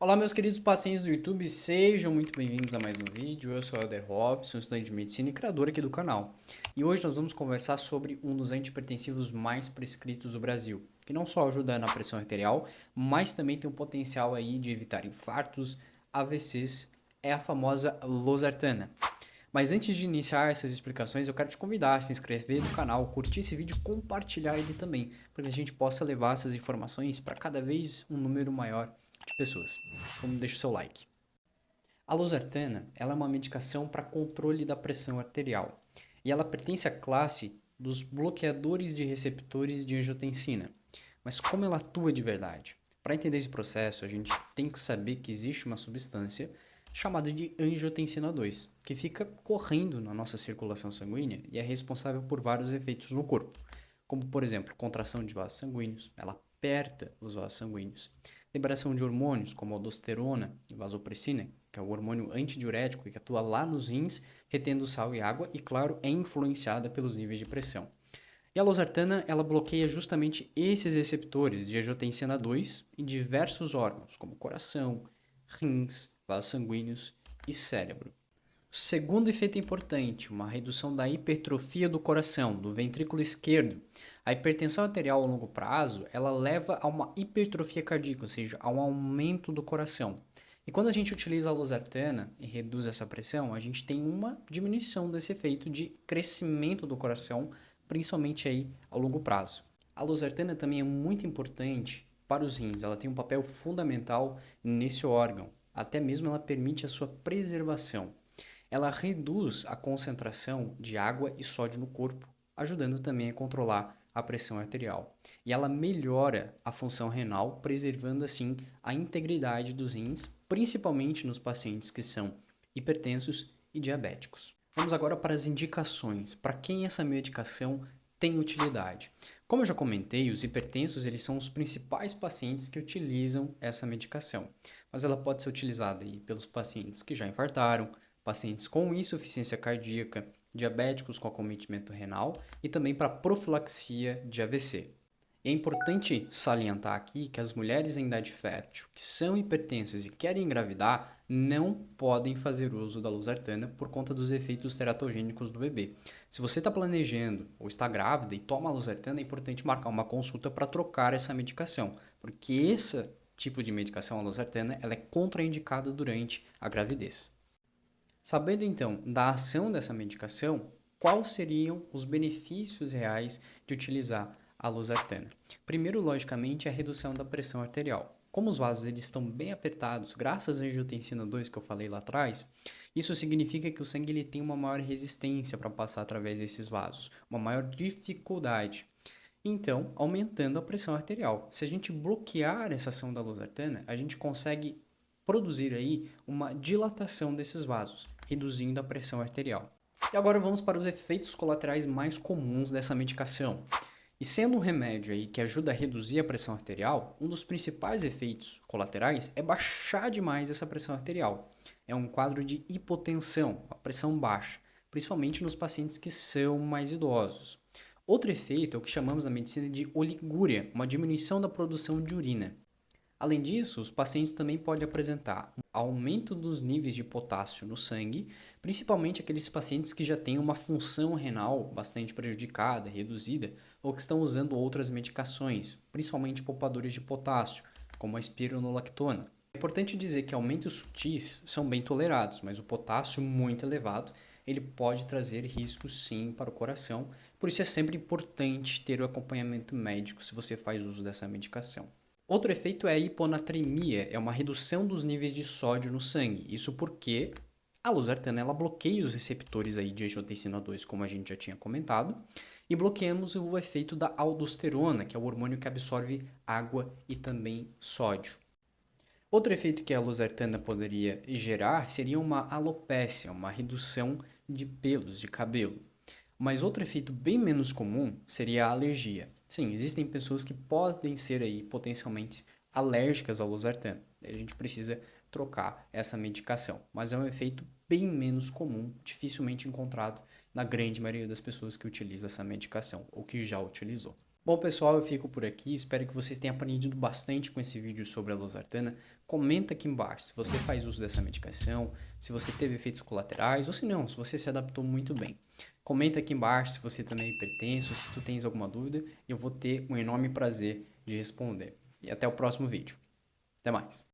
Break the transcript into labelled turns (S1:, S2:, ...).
S1: Olá, meus queridos pacientes do YouTube, sejam muito bem-vindos a mais um vídeo. Eu sou o Helder Robson, estudante de medicina e criador aqui do canal. E hoje nós vamos conversar sobre um dos antihipertensivos mais prescritos do Brasil, que não só ajuda na pressão arterial, mas também tem o potencial aí de evitar infartos, AVCs, é a famosa losartana. Mas antes de iniciar essas explicações, eu quero te convidar a se inscrever no canal, curtir esse vídeo e compartilhar ele também, para que a gente possa levar essas informações para cada vez um número maior de pessoas. Então deixa o seu like. A losartana, ela é uma medicação para controle da pressão arterial e ela pertence à classe dos bloqueadores de receptores de angiotensina. Mas como ela atua de verdade? Para entender esse processo, a gente tem que saber que existe uma substância chamada de angiotensina 2, que fica correndo na nossa circulação sanguínea e é responsável por vários efeitos no corpo, como por exemplo, contração de vasos sanguíneos, ela aperta os vasos sanguíneos, liberação de hormônios como aldosterona e vasopressina, que é o hormônio antidiurético que atua lá nos rins, retendo sal e água e, claro, é influenciada pelos níveis de pressão. E a losartana, ela bloqueia justamente esses receptores de angiotensina 2 em diversos órgãos, como coração, rins, vasos sanguíneos e cérebro. O segundo efeito importante, uma redução da hipertrofia do coração, do ventrículo esquerdo. A hipertensão arterial a longo prazo, ela leva a uma hipertrofia cardíaca, ou seja, a um aumento do coração. E quando a gente utiliza a losartana e reduz essa pressão, a gente tem uma diminuição desse efeito de crescimento do coração, principalmente aí ao longo prazo. A losartana também é muito importante para os rins, ela tem um papel fundamental nesse órgão, até mesmo ela permite a sua preservação. Ela reduz a concentração de água e sódio no corpo, ajudando também a controlar a pressão arterial. E ela melhora a função renal, preservando assim a integridade dos rins, principalmente nos pacientes que são hipertensos e diabéticos. Vamos agora para as indicações. Para quem essa medicação tem utilidade? Como eu já comentei, os hipertensos eles são os principais pacientes que utilizam essa medicação, mas ela pode ser utilizada aí pelos pacientes que já infartaram, pacientes com insuficiência cardíaca, diabéticos com acometimento renal e também para profilaxia de AVC. É importante salientar aqui que as mulheres em idade fértil que são hipertensas e querem engravidar não podem fazer uso da losartana por conta dos efeitos teratogênicos do bebê. Se você está planejando ou está grávida e toma a losartana, é importante marcar uma consulta para trocar essa medicação, porque esse tipo de medicação, a losartana, ela é contraindicada durante a gravidez. Sabendo então da ação dessa medicação, quais seriam os benefícios reais de utilizar a losartana? Primeiro, logicamente, é a redução da pressão arterial. Como os vasos eles estão bem apertados, graças à angiotensina 2 que eu falei lá atrás, isso significa que o sangue ele tem uma maior resistência para passar através desses vasos, uma maior dificuldade. Então, aumentando a pressão arterial. Se a gente bloquear essa ação da losartana, a gente consegue produzir aí uma dilatação desses vasos, reduzindo a pressão arterial. E agora vamos para os efeitos colaterais mais comuns dessa medicação. E sendo um remédio aí que ajuda a reduzir a pressão arterial, um dos principais efeitos colaterais é baixar demais essa pressão arterial. É um quadro de hipotensão, a pressão baixa, principalmente nos pacientes que são mais idosos. Outro efeito é o que chamamos na medicina de oligúria, uma diminuição da produção de urina. Além disso, os pacientes também podem apresentar um aumento dos níveis de potássio no sangue, principalmente aqueles pacientes que já têm uma função renal bastante prejudicada, reduzida, ou que estão usando outras medicações, principalmente poupadores de potássio, como a espironolactona. É importante dizer que aumentos sutis são bem tolerados, mas o potássio muito elevado ele pode trazer riscos sim para o coração, por isso é sempre importante ter o acompanhamento médico se você faz uso dessa medicação. Outro efeito é a hiponatremia, é uma redução dos níveis de sódio no sangue. Isso porque a losartana ela bloqueia os receptores aí de angiotensina 2, como a gente já tinha comentado, e bloqueamos o efeito da aldosterona, que é o hormônio que absorve água e também sódio. Outro efeito que a losartana poderia gerar seria uma alopécia, uma redução de pelos de cabelo. Mas outro efeito bem menos comum seria a alergia. Sim, existem pessoas que podem ser aí potencialmente alérgicas ao losartana. A gente precisa trocar essa medicação, mas é um efeito bem menos comum, dificilmente encontrado na grande maioria das pessoas que utilizam essa medicação ou que já utilizou. Bom, pessoal, eu fico por aqui. Espero que vocês tenham aprendido bastante com esse vídeo sobre a losartana. Comenta aqui embaixo se você faz uso dessa medicação, se você teve efeitos colaterais ou se não, se você se adaptou muito bem. Comenta aqui embaixo se você também é hipertenso, se tu tens alguma dúvida, eu vou ter um enorme prazer de responder. E até o próximo vídeo. Até mais.